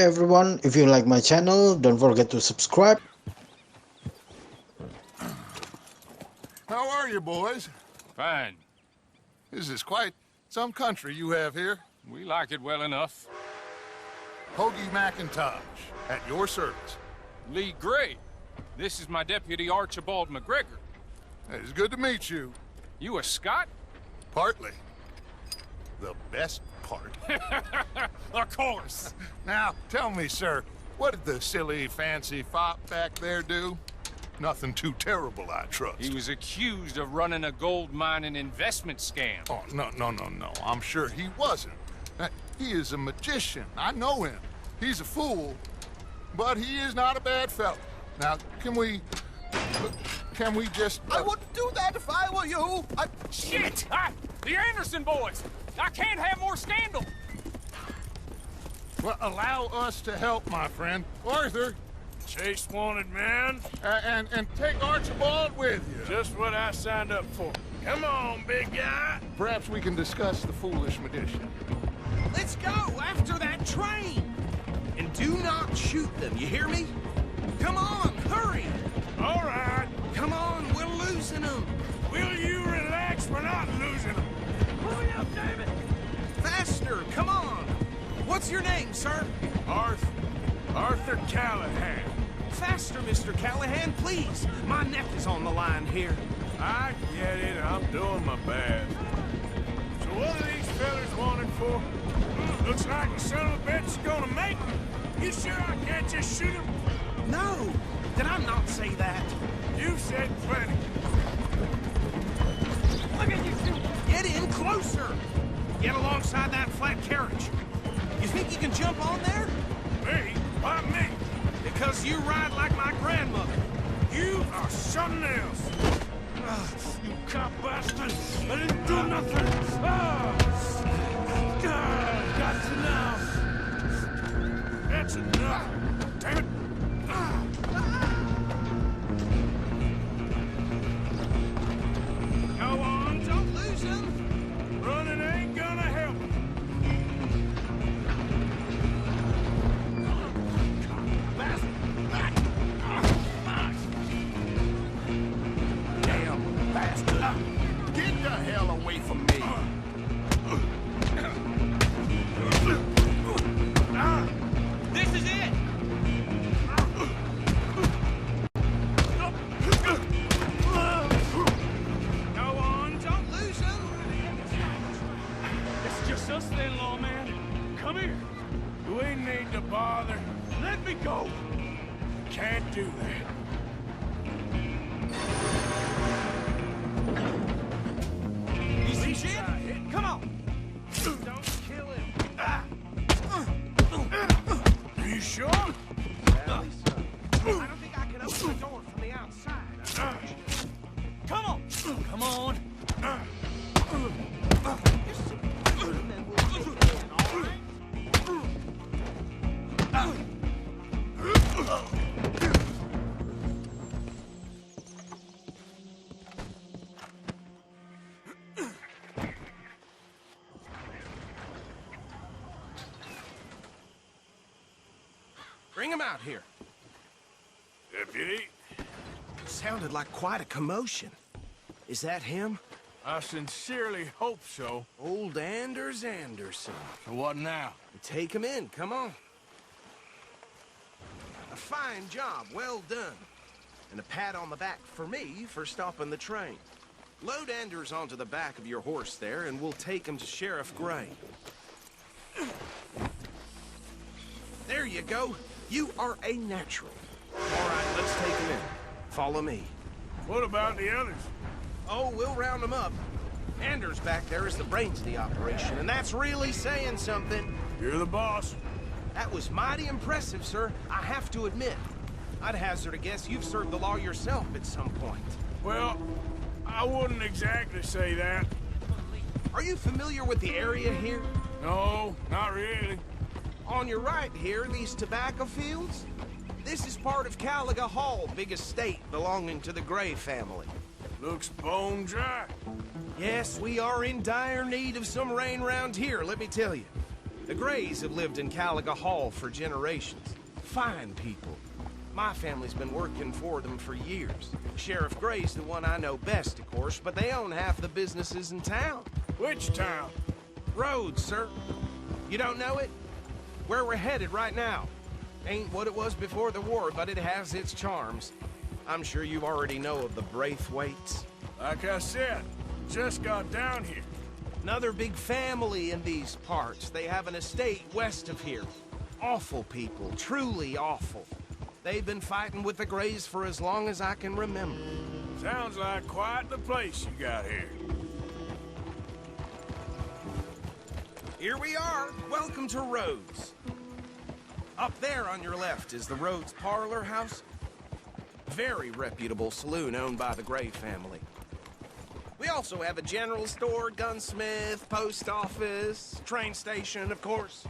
everyone, if you like my channel, don't forget to subscribe. How are you, boys? Fine. This is quite some country you have here. We like it well enough. Hoagie McIntosh, at your service. Lee Gray. This is my deputy Archibald McGregor. It's good to meet you. You a Scot? Partly. The best part. Of course. Now, tell me, sir, what did the silly, fancy fop back there do? Nothing too terrible, I trust. He was accused of running a gold mining investment scam. Oh, no. I'm sure he wasn't. He is a magician. I know him. He's a fool, but he is not a bad fellow. Now, can we just... I wouldn't do that if I were you. Shit! The Anderson boys! I can't have more scandal! Well, allow us to help, my friend. Arthur, Chase wanted man. and take Archibald with you. Just what I signed up for. Come on, big guy. Perhaps we can discuss the foolish magician. Let's go after that train. And do not shoot them, you hear me? Come on, hurry. All right. Come on, we're losing them. Will you relax? We're not losing them. Hurry up, David. Faster, come on. What's your name, sir? Arthur Callahan. Faster, Mr. Callahan, please. My neck is on the line here. I get it. I'm doing my best. So what are these fellas wanted for? Looks like the son of a bitch is gonna make me. You sure I can't just shoot him? No, did I not say that? You said plenty. Look at you two. Get in closer. Get alongside that flat carriage. You think you can jump on there? Me? Why me? Because you ride like my grandmother. You are something else. You cop bastard! I didn't do nothing! That's enough! That's enough! Damn it! Go on, don't lose him. Running ain't gonna help. Damn bastard. Get the hell away from me. This is it. Go on, don't lose him. It's just us then, lawman. Come here. We need to bother. Let me go. Can't do that. Easy shit. Come on. Don't kill him. You sure? I don't think I can open the door from the outside. Come on. Come on. Bring him out here. Deputy, Sounded like quite a commotion. Is that him? I sincerely hope so. Old Anders Anderson. So what now? Take him in, come on. A fine job, well done. And a pat on the back for me for stopping the train. Load Anders onto the back of your horse there, and we'll take him to Sheriff Gray. There you go. You are a natural. All right, let's take him in. Follow me. What about the others? Oh, we'll round them up. Anders back there is the brains of the operation, and that's really saying something. You're the boss. That was mighty impressive, sir. I have to admit. I'd hazard a guess you've served the law yourself at some point. Well, I wouldn't exactly say that. Are you familiar with the area here? No, not really. On your right here, these tobacco fields? This is part of Caliga Hall, big estate belonging to the Gray family. Looks bone dry. Yes, we are in dire need of some rain round here, let me tell you. The Grays have lived in Caliga Hall for generations. Fine people. My family's been working for them for years. Sheriff Gray's the one I know best, of course, but they own half the businesses in town. Which town? Rhodes, sir. You don't know it? Where we're headed right now. Ain't what it was before the war, but it has its charms. I'm sure you already know of the Braithwaites. Like I said, just got down here. Another big family in these parts. They have an estate west of here. Awful people, truly awful. They've been fighting with the Grays for as long as I can remember. Sounds like quite the place you got here. Here we are. Welcome to Rhodes. Up there on your left is the Rhodes Parlor House. Very reputable saloon owned by the Gray family. We also have a general store, gunsmith, post office, train station, of course.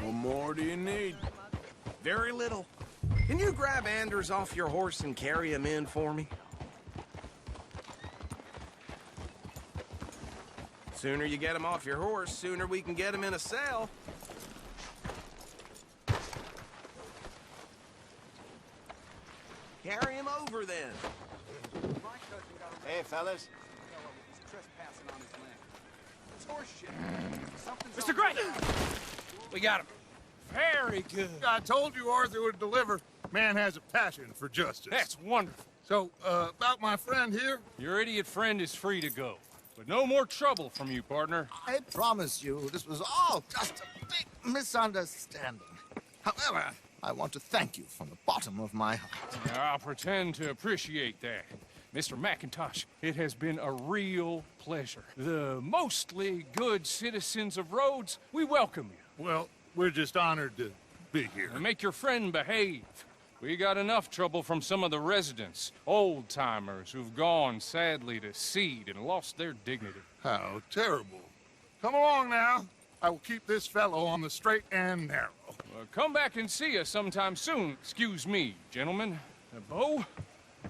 What more do you need? Very little. Can you grab Anders off your horse and carry him in for me? Sooner you get him off your horse, sooner we can get him in a cell. Carry him over, then. Hey, fellas. Mr. Gray! We got him. Very good. I told you Arthur would deliver. Man has a passion for justice. That's wonderful. So, about my friend here? Your idiot friend is free to go. But no more trouble from you, partner. I promise you, this was all just a big misunderstanding. However, I want to thank you from the bottom of my heart. I'll pretend to appreciate that. Mr. McIntosh, it has been a real pleasure. The mostly good citizens of Rhodes, we welcome you. Well, we're just honored to be here. And make your friend behave. We got enough trouble from some of the residents, old-timers who've gone, sadly, to seed and lost their dignity. How terrible. Come along now. I will keep this fellow on the straight and narrow. Come back and see us sometime soon. Excuse me, gentlemen. Bo,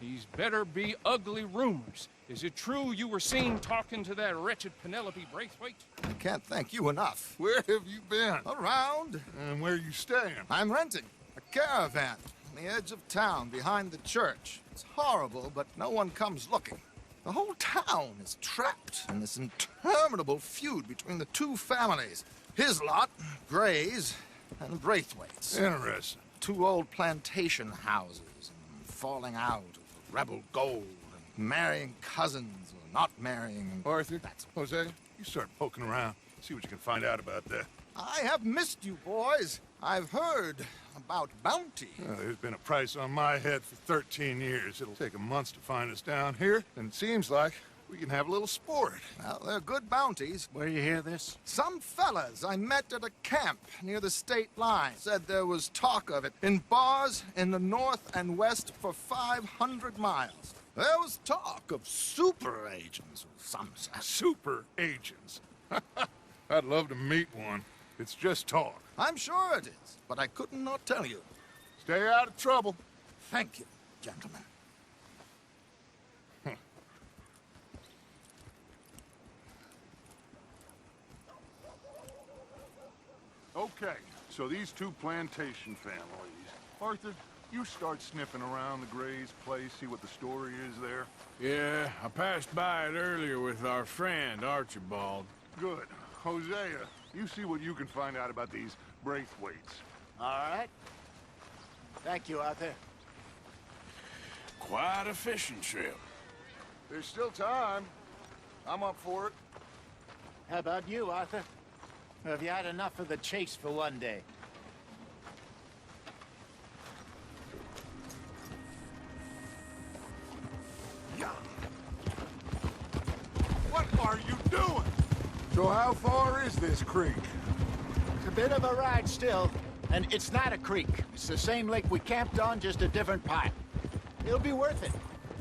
these better be ugly rumors. Is it true you were seen talking to that wretched Penelope Braithwaite? I can't thank you enough. Where have you been? Around, And where you staying? I'm renting a caravan on the edge of town behind the church. It's horrible, but no one comes looking. The whole town is trapped in this interminable feud between the two families. His lot, Grays, and Braithwaite's. Interesting. Two old plantation houses, and falling out of rebel gold, and marrying cousins or not marrying. And Arthur, that's Jose, you start poking around. See what you can find out about that. I have missed you, boys. I've heard about bounty. There's been a price on my head for 13 years. It'll take a month to find us down here, and it seems like we can have a little sport. Well, they're good bounties. Where you hear this? Some fellas I met at a camp near the state line said there was talk of it in bars in the north and west for 500 miles. There was talk of super agents of some sort. Super agents. I'd love to meet one. It's just talk. I'm sure it is, but I couldn't not tell you. Stay out of trouble. Thank you, gentlemen. Okay, so these two plantation families. Arthur, you start sniffing around the Gray's place, see what the story is there. Yeah, I passed by it earlier with our friend, Archibald. Good. Hosea, you see what you can find out about these Braithwaites. All right. Thank you, Arthur. Quite a fishing trip. There's still time. I'm up for it. How about you, Arthur? Have you had enough of the chase for one day? What are you doing? So how far is this creek? It's a bit of a ride still, and it's not a creek. It's the same lake we camped on, just a different part. It'll be worth it.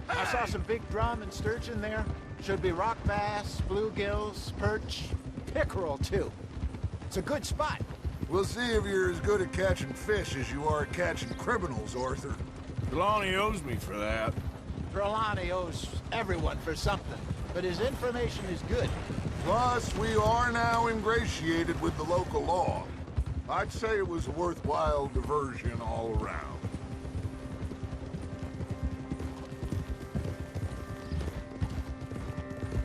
I saw some big drum and sturgeon there. Should be rock bass, bluegills, perch, pickerel, too. It's a good spot. We'll see if you're as good at catching fish as you are at catching criminals, Arthur. Trelawney owes me for that. Trelawney owes everyone for something. but his information is good. Plus, we are now ingratiated with the local law. I'd say it was a worthwhile diversion all around.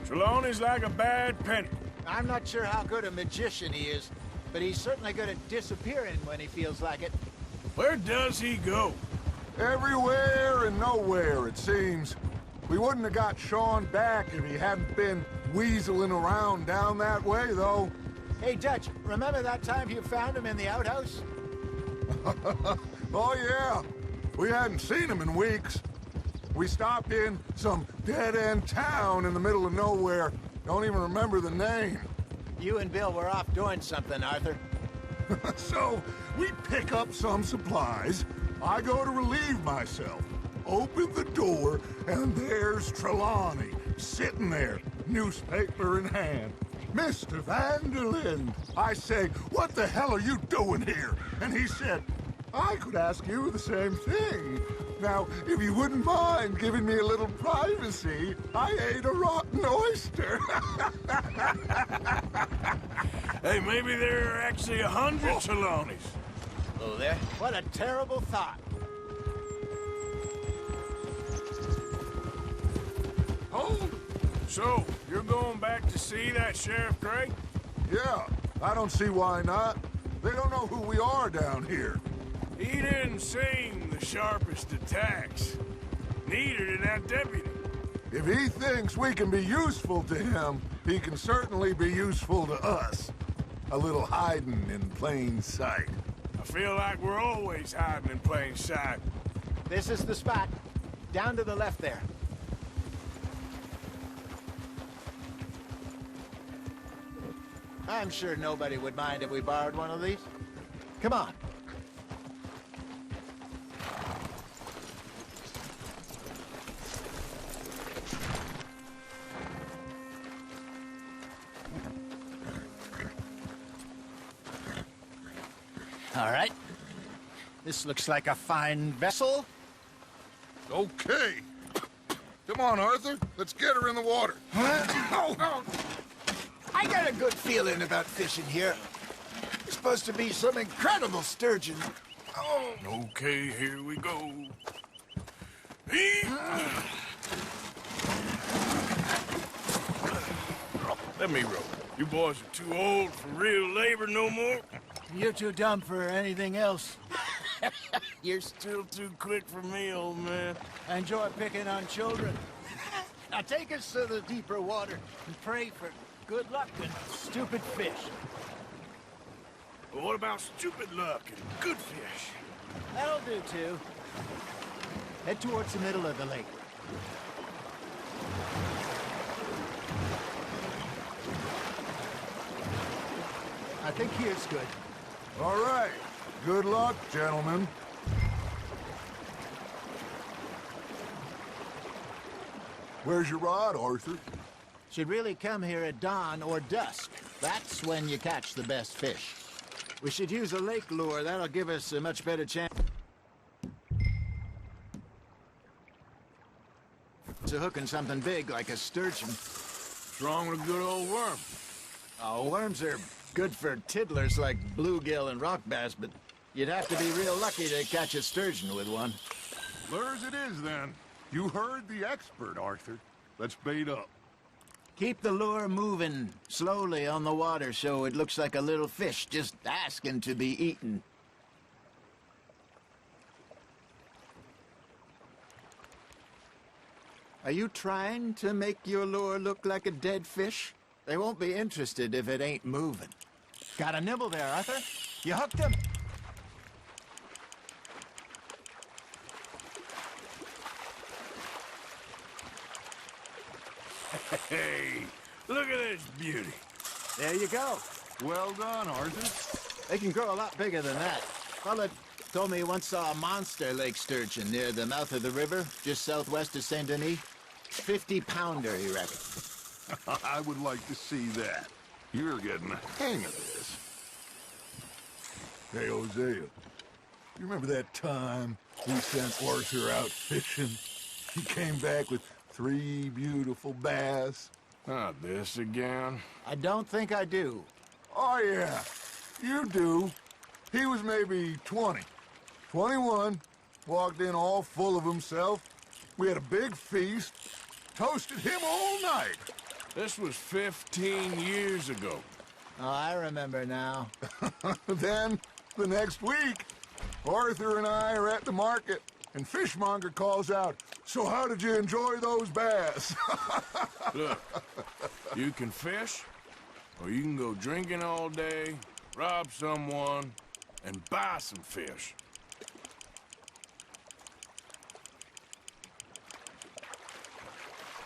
Trelawney's like a bad penny. I'm not sure how good a magician he is, but he's certainly good at disappearing when he feels like it. Where does he go? Everywhere and nowhere, it seems. We wouldn't have got Sean back if he hadn't been weaseling around down that way, though. Hey, Dutch, remember that time you found him in the outhouse? Oh, yeah. We hadn't seen him in weeks. We stopped in some dead-end town in the middle of nowhere. Don't even remember the name. You and Bill were off doing something, Arthur. So, we pick up some supplies. I go to relieve myself. Open the door, and there's Trelawney, sitting there, newspaper in hand. Mr. Vanderlyn. I say, what the hell are you doing here? And he said, I could ask you the same thing. Now, if you wouldn't mind giving me a little privacy, I ate a rotten oyster. Hey, maybe there are actually 100 Trelawneys. Oh, there? What a terrible thought. Hold. So, you're going back to see that Sheriff Gray? Yeah, I don't see why not. They don't know who we are down here. He didn't seem the sharpest attacks. Neither did that deputy. If he thinks we can be useful to him, he can certainly be useful to us. A little hiding in plain sight. I feel like we're always hiding in plain sight. This is the spot. Down to the left there. I'm sure nobody would mind if we borrowed one of these. Come on. All right. This looks like a fine vessel. Okay. Come on, Arthur. Let's get her in the water. Oh. I got a good feeling about fishing here. It's supposed to be some incredible sturgeon. Oh. Okay, here we go. Let me row. You boys are too old for real labor no more. You're too dumb for anything else. You're still too quick for me, old man. I enjoy picking on children. Now take us to the deeper water and pray for good luck and stupid fish. But what about stupid luck and good fish? That'll do, too. Head towards the middle of the lake. I think here's good. All right. Good luck, gentlemen. Where's your rod, Arthur? Should really come here at dawn or dusk. That's when you catch the best fish. We should use a lake lure. That'll give us a much better chance to hooking something big like a sturgeon. What's wrong with a good old worm? Oh, worms are good for tiddlers like bluegill and rock bass, but you'd have to be real lucky to catch a sturgeon with one. Lures it is, then. You heard the expert, Arthur. Let's bait up. Keep the lure moving slowly on the water so it looks like a little fish just asking to be eaten. Are you trying to make your lure look like a dead fish? They won't be interested if it ain't moving. Got a nibble there, Arthur? You hooked him? Hey, look at this beauty. There you go. Well done, Arthur. They can grow a lot bigger than that. Fella told me he once saw a monster lake sturgeon near the mouth of the river, just southwest of Saint Denis. 50-pounder, he reckoned. I would like to see that. You're getting the hang of this. Hey, Hosea, you remember that time we sent Arthur out fishing? He came back with 3 beautiful bass. Not this again. I don't think I do. Oh, yeah. You do. He was maybe 20. 21. Walked in all full of himself. We had a big feast. Toasted him all night. This was 15 years ago. Oh, I remember now. Then, the next week, Arthur and I are at the market, and Fishmonger calls out, "So how did you enjoy those bass?" Look, you can fish, or you can go drinking all day, rob someone, and buy some fish.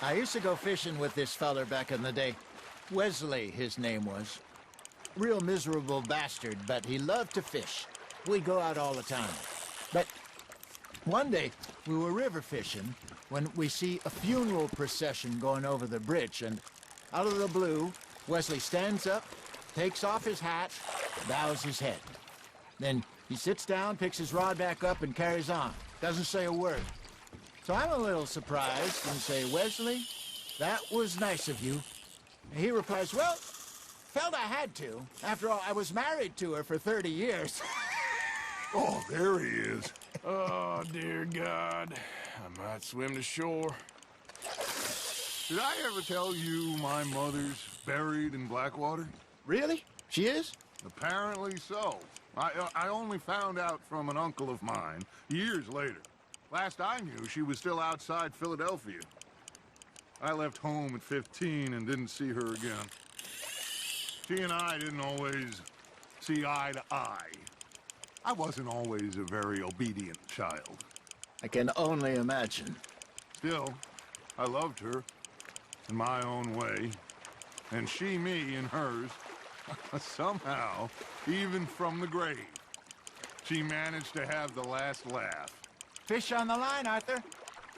I used to go fishing with this feller back in the day. Wesley, his name was. Real miserable bastard, but he loved to fish. We'd go out all the time. But one day, we were river fishing when we see a funeral procession going over the bridge, and out of the blue, Wesley stands up, takes off his hat, bows his head. Then he sits down, picks his rod back up, and carries on. Doesn't say a word. So I'm a little surprised and say, "Wesley, that was nice of you." And he replies, "Well, felt I had to. After all, I was married to her for 30 years. Oh, there he is. Oh, dear God. I might swim to shore. Did I ever tell you my mother's buried in Blackwater? Really? She is? Apparently so. I only found out from an uncle of mine years later. Last I knew, she was still outside Philadelphia. I left home at 15 and didn't see her again. She and I didn't always see eye to eye. I wasn't always a very obedient child. I can only imagine. Still, I loved her in my own way, and she me in hers. Somehow, even from the grave, she managed to have the last laugh. Fish on the line, Arthur.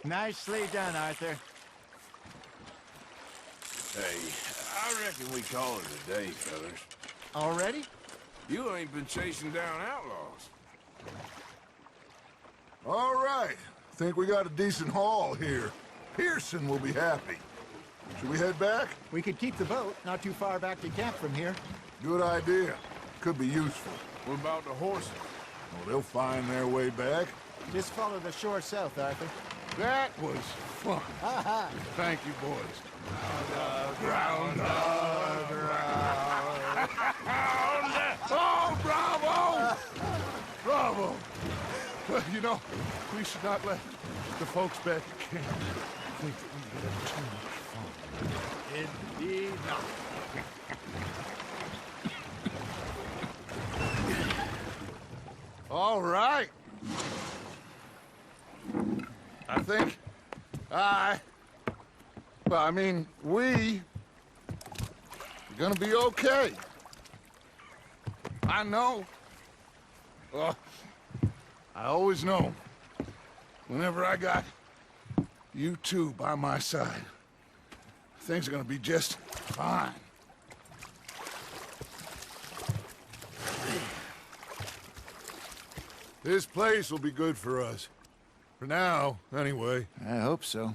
Nicely done, Arthur. Hey, I reckon we call it a day, fellas. Already? You ain't been chasing down outlaws. All right. Think we got a decent haul here. Pearson will be happy. Should we head back? We could keep the boat not too far back to camp from here. Good idea. Could be useful. What about the horses? Well, they'll find their way back. Just follow the shore south, Arthur. That was fun. Thank you, boys. Ground up, Oh, bravo! Bravo! Well, you know, we should not let the folks back at camp think that we had too much fun. Indeed not. All right. I think we're gonna be okay. I know. I always know. Whenever I got you two by my side, things are gonna be just fine. This place will be good for us. For now, anyway. I hope so.